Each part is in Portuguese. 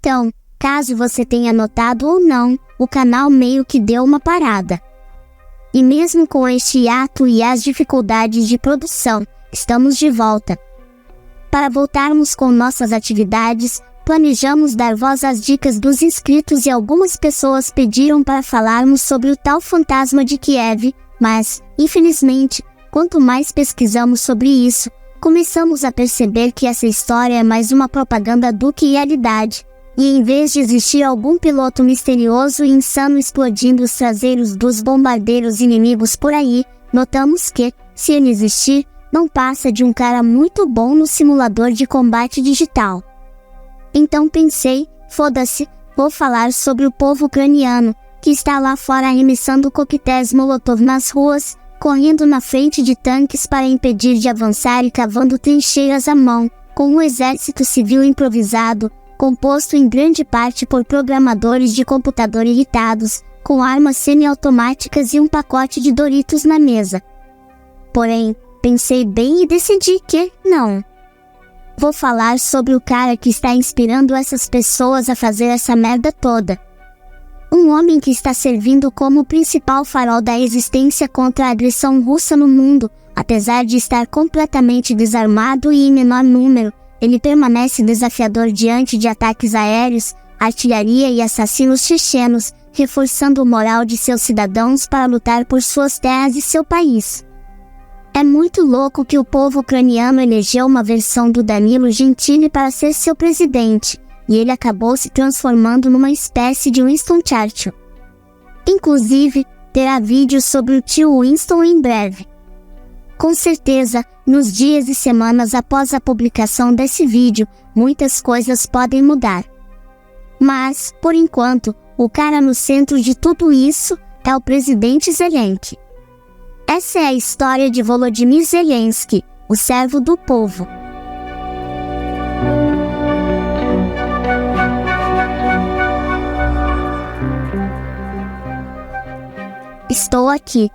Então, caso você tenha notado ou não, o canal meio que deu uma parada. E mesmo com este hiato e as dificuldades de produção, estamos de volta. Para voltarmos com nossas atividades, planejamos dar voz às dicas dos inscritos e algumas pessoas pediram para falarmos sobre o tal fantasma de Kiev, mas, infelizmente, quanto mais pesquisamos sobre isso, começamos a perceber que essa história é mais uma propaganda do que realidade. E em vez de existir algum piloto misterioso e insano explodindo os traseiros dos bombardeiros inimigos por aí, notamos que, se ele existir, não passa de um cara muito bom no simulador de combate digital. Então pensei, foda-se, vou falar sobre o povo ucraniano, que está lá fora arremessando coquetéis Molotov nas ruas, correndo na frente de tanques para impedir de avançar e cavando trincheiras à mão, com um exército civil improvisado, composto em grande parte por programadores de computador irritados, com armas semiautomáticas e um pacote de Doritos na mesa. Porém, pensei bem e decidi que, não. Vou falar sobre o cara que está inspirando essas pessoas a fazer essa merda toda. Um homem que está servindo como o principal farol da resistência contra a agressão russa no mundo, apesar de estar completamente desarmado e em menor número, ele permanece desafiador diante de ataques aéreos, artilharia e assassinos chechenos, reforçando o moral de seus cidadãos para lutar por suas terras e seu país. É muito louco que o povo ucraniano elegeu uma versão do Danilo Gentili para ser seu presidente, e ele acabou se transformando numa espécie de Winston Churchill. Inclusive, terá vídeo sobre o tio Winston em breve. Com certeza, nos dias e semanas após a publicação desse vídeo, muitas coisas podem mudar. Mas, por enquanto, o cara no centro de tudo isso é o presidente Zelensky. Essa é a história de Volodymyr Zelensky, o servo do povo. Estou aqui.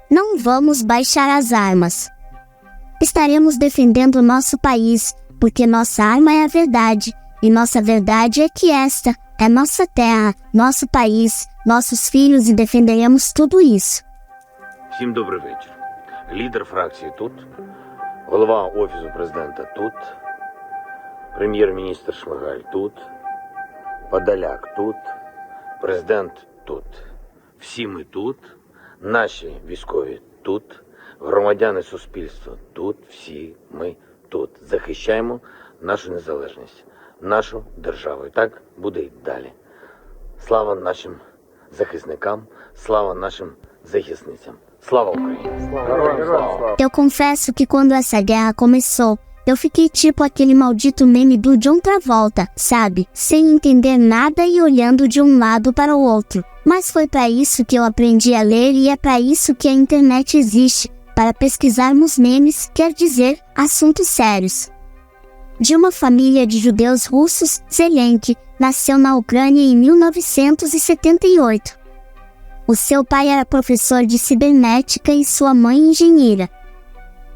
Não vamos baixar as armas. Estaremos defendendo nosso país, porque nossa arma é a verdade, e nossa verdade é que esta é nossa terra, nosso país, nossos filhos e defenderemos tudo isso. Всім добрий вечір. Лідер фракції тут, голова Офісу Президента тут, прем'єр-міністр Шмигаль тут, Подоляк тут, президент тут. Всі ми тут, наші військові тут, громадяни суспільства тут, всі ми тут. Захищаємо нашу незалежність, нашу державу. І так буде й далі. Slava нашим захисникам, слава нашим захисницям. Slava Ucrânia. Eu confesso que quando essa guerra começou, eu fiquei tipo aquele maldito meme do John Travolta, sabe? Sem entender nada e olhando de um lado para o outro. Mas foi para isso que eu aprendi a ler e é para isso que a internet existe, para pesquisarmos memes, quer dizer, assuntos sérios. De uma família de judeus russos, Zelensky nasceu na Ucrânia em 1978. O seu pai era professor de cibernética e sua mãe engenheira.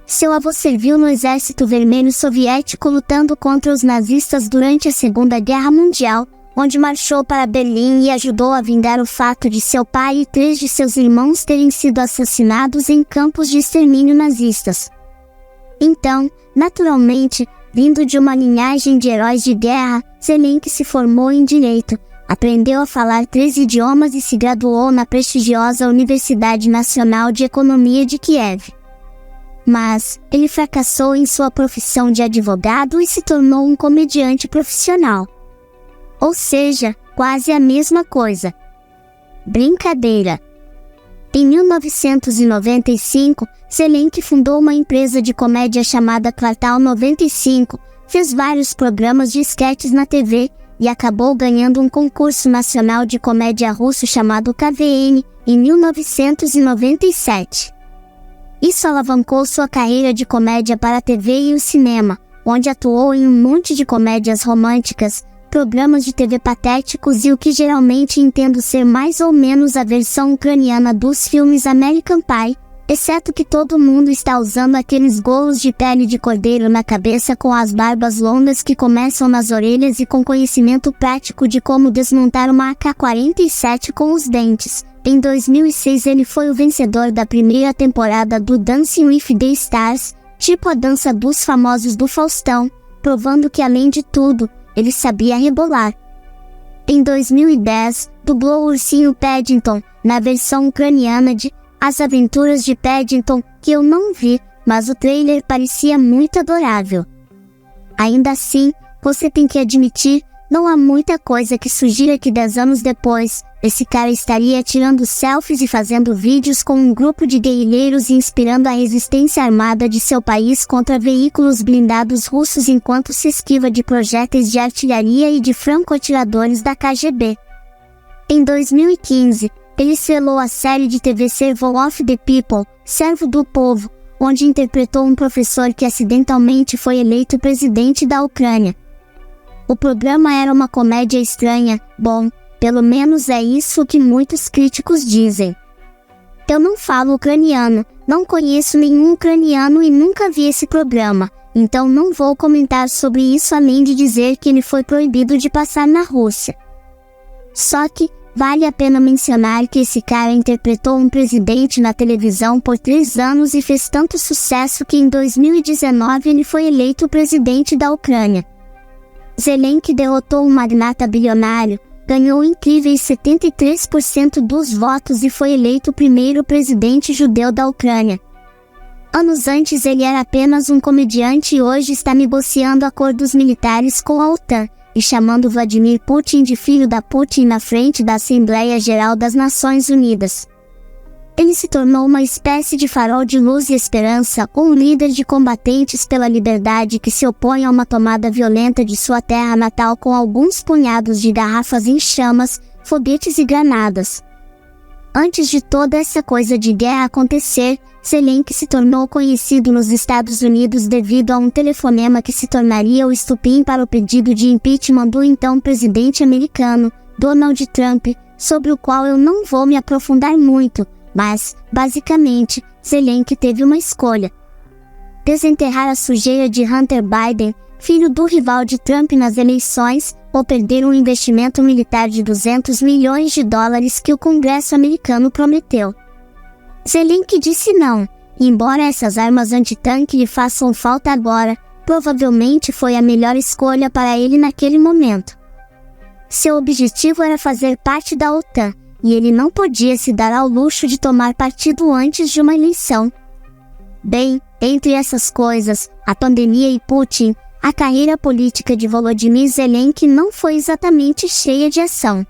Seu avô serviu no Exército Vermelho Soviético lutando contra os nazistas durante a Segunda Guerra Mundial, onde marchou para Berlim e ajudou a vingar o fato de seu pai e 3 de seus irmãos terem sido assassinados em campos de extermínio nazistas. Então, naturalmente, vindo de uma linhagem de heróis de guerra, Zelensky se formou em Direito, aprendeu a falar 3 idiomas e se graduou na prestigiosa Universidade Nacional de Economia de Kiev. Mas, ele fracassou em sua profissão de advogado e se tornou um comediante profissional. Ou seja, quase a mesma coisa. Brincadeira. Em 1995, Zelensky fundou uma empresa de comédia chamada Kvartal 95, fez vários programas de sketches na TV e acabou ganhando um concurso nacional de comédia russo chamado KVN, em 1997. Isso alavancou sua carreira de comédia para a TV e o cinema, onde atuou em um monte de comédias românticas, programas de TV patéticos e o que geralmente entendo ser mais ou menos a versão ucraniana dos filmes American Pie, Exceto que todo mundo está usando aqueles golos de pele de cordeiro na cabeça com as barbas longas que começam nas orelhas e com conhecimento prático de como desmontar uma AK-47 com os dentes. Em 2006 ele foi o vencedor da primeira temporada do Dancing with the Stars, tipo a dança dos famosos do Faustão, provando que além de tudo, ele sabia rebolar. Em 2010, dublou o ursinho Paddington, na versão ucraniana de As Aventuras de Paddington, que eu não vi, mas o trailer parecia muito adorável. Ainda assim, você tem que admitir, não há muita coisa que sugira que 10 anos depois, esse cara estaria tirando selfies e fazendo vídeos com um grupo de guerrilheiros e inspirando a resistência armada de seu país contra veículos blindados russos enquanto se esquiva de projéteis de artilharia e de franco-atiradores da KGB. Em 2015, ele selou a série de TV Servant of the People, Servo do Povo, onde interpretou um professor que acidentalmente foi eleito presidente da Ucrânia. O programa era uma comédia estranha, bom, pelo menos é isso que muitos críticos dizem. Eu não falo ucraniano, não conheço nenhum ucraniano e nunca vi esse programa, então não vou comentar sobre isso além de dizer que ele foi proibido de passar na Rússia. Só que, vale a pena mencionar que esse cara interpretou um presidente na televisão por 3 anos e fez tanto sucesso que em 2019 ele foi eleito presidente da Ucrânia. Zelensky derrotou um magnata bilionário, ganhou incríveis 73% dos votos e foi eleito o primeiro presidente judeu da Ucrânia. Anos antes ele era apenas um comediante e hoje está negociando acordos militares com a OTAN e chamando Vladimir Putin de filho da Putin na frente da Assembleia Geral das Nações Unidas. Ele se tornou uma espécie de farol de luz e esperança, um líder de combatentes pela liberdade que se opõe a uma tomada violenta de sua terra natal com alguns punhados de garrafas em chamas, foguetes e granadas. Antes de toda essa coisa de guerra acontecer, Zelensky se tornou conhecido nos Estados Unidos devido a um telefonema que se tornaria o estupim para o pedido de impeachment do então presidente americano, Donald Trump, sobre o qual eu não vou me aprofundar muito, mas, basicamente, Zelensky teve uma escolha: desenterrar a sujeira de Hunter Biden, filho do rival de Trump nas eleições, ou perder um investimento militar de $200 milhões que o Congresso americano prometeu. Zelensky disse não, e embora essas armas antitanque lhe façam falta agora, provavelmente foi a melhor escolha para ele naquele momento. Seu objetivo era fazer parte da OTAN, e ele não podia se dar ao luxo de tomar partido antes de uma eleição. Bem, entre essas coisas, a pandemia e Putin, a carreira política de Volodymyr Zelensky não foi exatamente cheia de ação.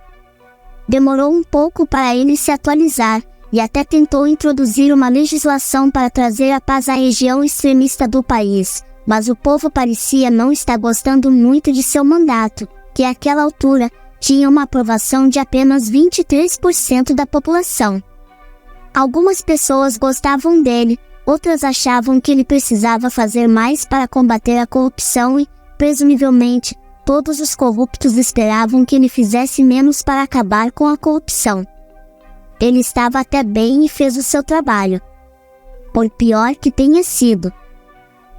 Demorou um pouco para ele se atualizar, e até tentou introduzir uma legislação para trazer a paz à região extremista do país, mas o povo parecia não estar gostando muito de seu mandato, que àquela altura, tinha uma aprovação de apenas 23% da população. Algumas pessoas gostavam dele, outras achavam que ele precisava fazer mais para combater a corrupção e, presumivelmente, todos os corruptos esperavam que ele fizesse menos para acabar com a corrupção. Ele estava até bem e fez o seu trabalho. Por pior que tenha sido.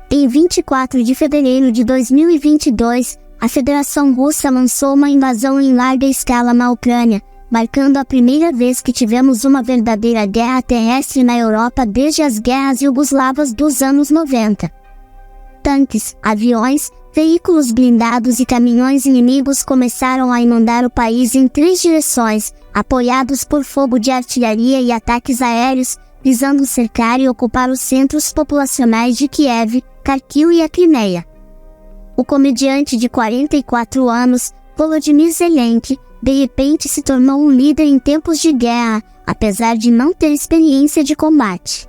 Em 24 de fevereiro de 2022, a Federação Russa lançou uma invasão em larga escala na Ucrânia, marcando a primeira vez que tivemos uma verdadeira guerra terrestre na Europa desde as guerras iugoslavas dos anos 90. Tanques, aviões, veículos blindados e caminhões inimigos começaram a inundar o país em 3 direções, apoiados por fogo de artilharia e ataques aéreos, visando cercar e ocupar os centros populacionais de Kiev, Kharkiv e a Crimeia. O comediante de 44 anos, Volodymyr Zelensky, de repente se tornou um líder em tempos de guerra, apesar de não ter experiência de combate.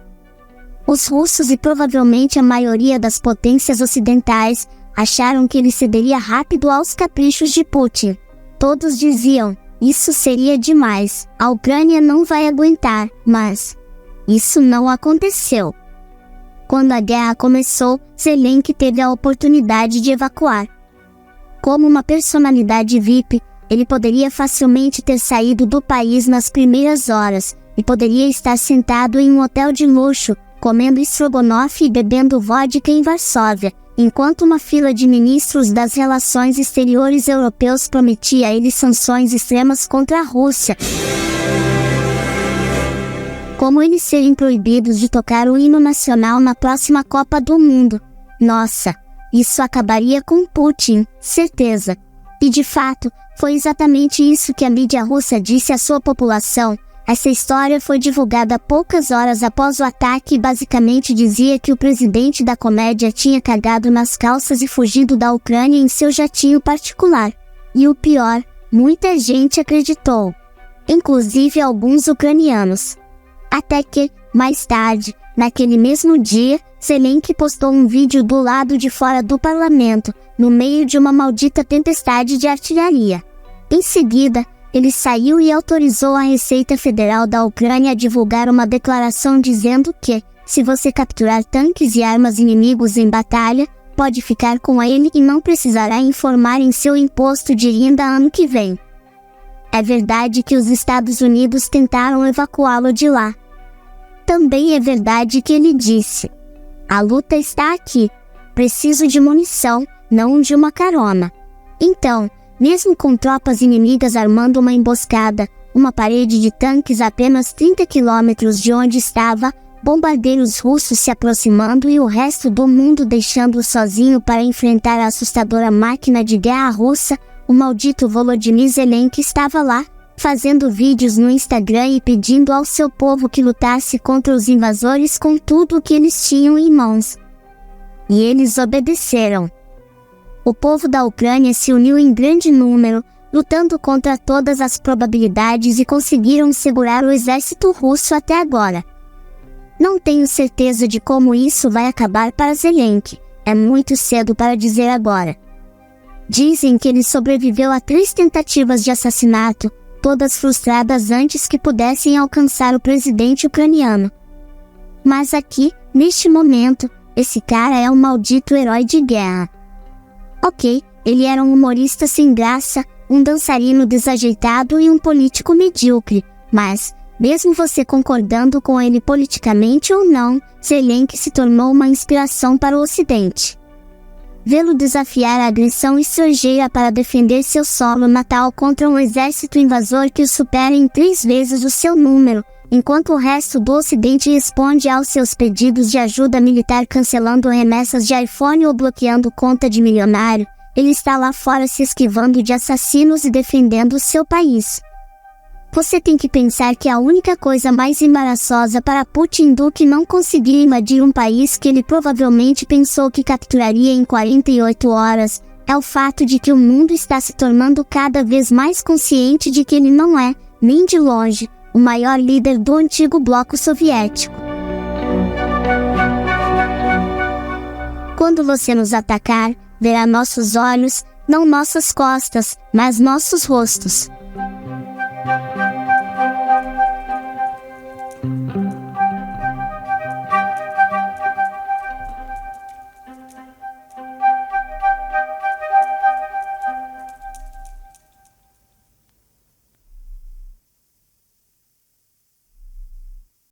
Os russos e provavelmente a maioria das potências ocidentais acharam que ele cederia rápido aos caprichos de Putin. Todos diziam, isso seria demais, a Ucrânia não vai aguentar, mas isso não aconteceu. Quando a guerra começou, Zelensky teve a oportunidade de evacuar. Como uma personalidade VIP, ele poderia facilmente ter saído do país nas primeiras horas, e poderia estar sentado em um hotel de luxo, comendo estrogonofe e bebendo vodka em Varsóvia, enquanto uma fila de ministros das relações exteriores europeus prometia a ele sanções extremas contra a Rússia, como eles serem proibidos de tocar o hino nacional na próxima Copa do Mundo. Nossa, isso acabaria com Putin, certeza. E de fato, foi exatamente isso que a mídia russa disse à sua população. Essa história foi divulgada poucas horas após o ataque e basicamente dizia que o presidente da comédia tinha cagado nas calças e fugido da Ucrânia em seu jatinho particular. E o pior, muita gente acreditou. Inclusive alguns ucranianos. Até que, mais tarde, naquele mesmo dia, Zelensky postou um vídeo do lado de fora do parlamento, no meio de uma maldita tempestade de artilharia. Em seguida, ele saiu e autorizou a Receita Federal da Ucrânia a divulgar uma declaração dizendo que, se você capturar tanques e armas inimigos em batalha, pode ficar com ele e não precisará informar em seu imposto de renda ano que vem. É verdade que os Estados Unidos tentaram evacuá-lo de lá. Também é verdade que ele disse: a luta está aqui. Preciso de munição, não de uma carona. Então, mesmo com tropas inimigas armando uma emboscada, uma parede de tanques a apenas 30 quilômetros de onde estava, bombardeiros russos se aproximando e o resto do mundo deixando-o sozinho para enfrentar a assustadora máquina de guerra russa, o maldito Volodymyr Zelensky estava lá, fazendo vídeos no Instagram e pedindo ao seu povo que lutasse contra os invasores com tudo o que eles tinham em mãos. E eles obedeceram. O povo da Ucrânia se uniu em grande número, lutando contra todas as probabilidades e conseguiram segurar o exército russo até agora. Não tenho certeza de como isso vai acabar para Zelensky, é muito cedo para dizer agora. Dizem que ele sobreviveu a 3 tentativas de assassinato, todas frustradas antes que pudessem alcançar o presidente ucraniano. Mas aqui, neste momento, esse cara é um maldito herói de guerra. Ok, ele era um humorista sem graça, um dançarino desajeitado e um político medíocre, mas, mesmo você concordando com ele politicamente ou não, Zelensky se tornou uma inspiração para o Ocidente. Vê-lo desafiar a agressão estrangeira para defender seu solo natal contra um exército invasor que o supera em 3 vezes o seu número, enquanto o resto do Ocidente responde aos seus pedidos de ajuda militar cancelando remessas de iPhone ou bloqueando conta de milionário, ele está lá fora se esquivando de assassinos e defendendo seu país. Você tem que pensar que a única coisa mais embaraçosa para Putin do que não conseguir invadir um país que ele provavelmente pensou que capturaria em 48 horas, é o fato de que o mundo está se tornando cada vez mais consciente de que ele não é, nem de longe, o maior líder do antigo bloco soviético. Quando você nos atacar, verá nossos olhos, não nossas costas, mas nossos rostos.